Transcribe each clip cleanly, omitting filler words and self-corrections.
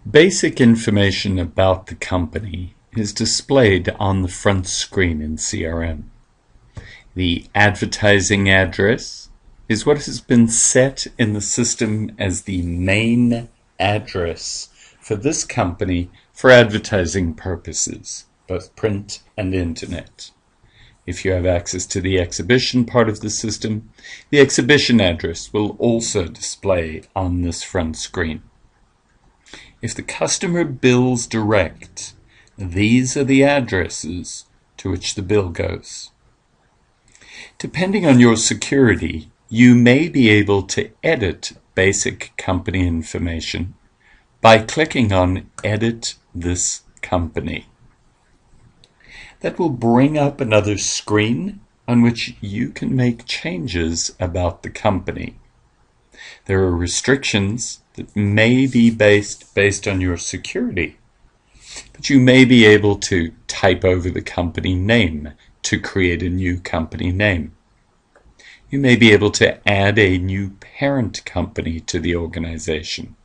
Basic information about the company is displayed on the front screen in CRM. The advertising address is what has been set in the system as the main address for this company for advertising purposes, both print and internet. If you have access to the exhibition part of the system, the exhibition address will also display on this front screen. If the customer bills direct, these are the addresses to which the bill goes. Depending on your security, you may be able to edit basic company information by clicking on Edit This Company. That will bring up another screen on which you can make changes about the company. There are restrictions that may be based on your security, but you may be able to type over the company name to create a new company name. You may be able to add a new parent company to the organization.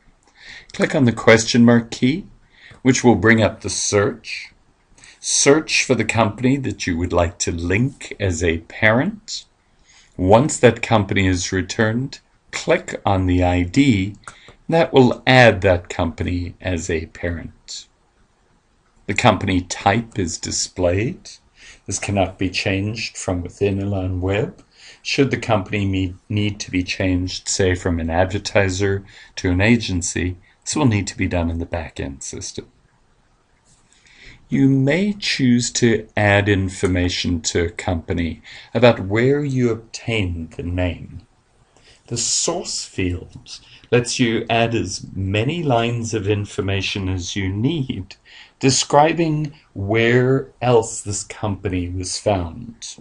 Click on the question mark key, which will bring up the search. Search for the company that you would like to link as a parent. Once that company is returned, click on the ID. That will add that company as a parent. The company type is displayed. This cannot be changed from within Elan Web. Should the company need to be changed, say from an advertiser to an agency, this will need to be done in the back-end system. You may choose to add information to a company about where you obtained the name. The source field lets you add as many lines of information as you need, describing where else this company was found.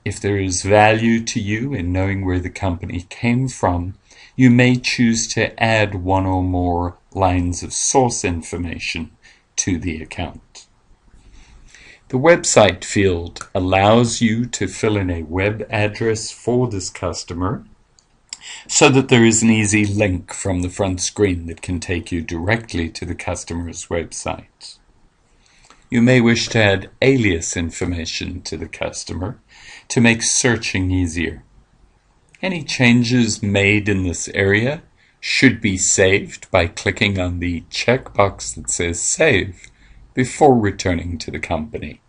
If there is value to you in knowing where the company came from, you may choose to add one or more lines of source information to the account. The website field allows you to fill in a web address for this customer so that there is an easy link from the front screen that can take you directly to the customer's website. You may wish to add alias information to the customer to make searching easier. Any changes made in this area should be saved by clicking on the checkbox that says Save before returning to the company.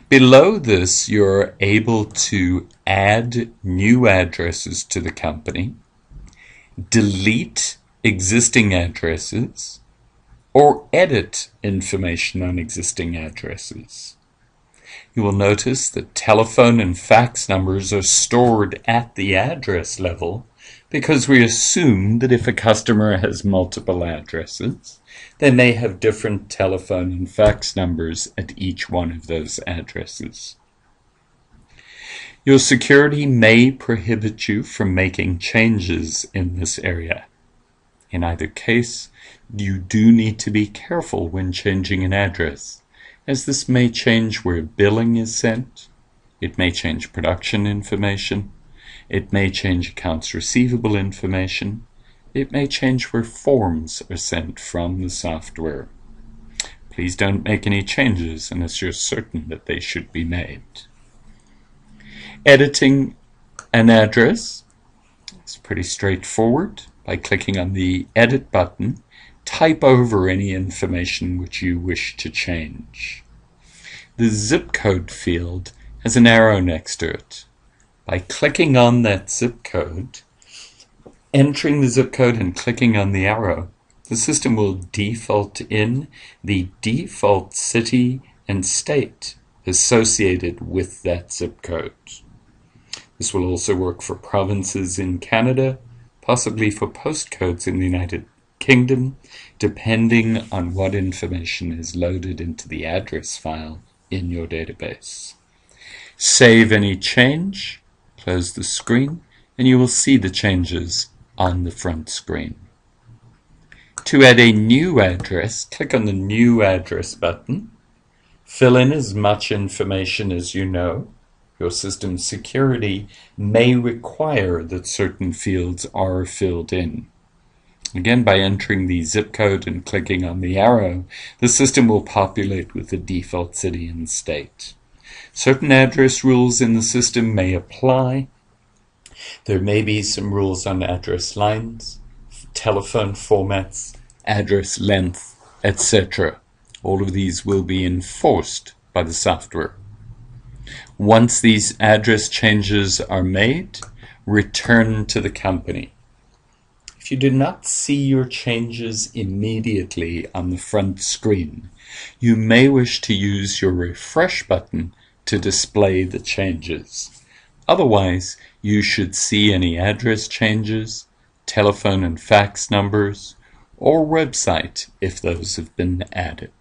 Below this, you're able to add new addresses to the company, delete existing addresses, or edit information on existing addresses. You will notice that telephone and fax numbers are stored at the address level because we assume that if a customer has multiple addresses, they may have different telephone and fax numbers at each one of those addresses. Your security may prohibit you from making changes in this area. In either case, you do need to be careful when changing an address, as this may change where billing is sent, it may change production information, it may change accounts receivable information, it may change where forms are sent from the software. Please don't make any changes unless you're certain that they should be made. Editing an address is pretty straightforward. By clicking on the Edit button, type over any information which you wish to change. The zip code field has an arrow next to it. By clicking on that zip code, entering the zip code and clicking on the arrow, the system will default in the default city and state associated with that zip code. This will also work for provinces in Canada, possibly for postcodes in the United Kingdom, depending on what information is loaded into the address file in your database. Save any change, close the screen, and you will see the changes on the front screen. To add a new address, click on the New Address button. Fill in as much information as you know. Your system's security may require that certain fields are filled in. Again, by entering the zip code and clicking on the arrow, the system will populate with the default city and state. Certain address rules in the system may apply. There may be some rules on address lines, telephone formats, address length, etc. All of these will be enforced by the software. Once these address changes are made, return to the company. If you do not see your changes immediately on the front screen, you may wish to use your refresh button to display the changes. Otherwise, you should see any address changes, telephone and fax numbers, or website if those have been added.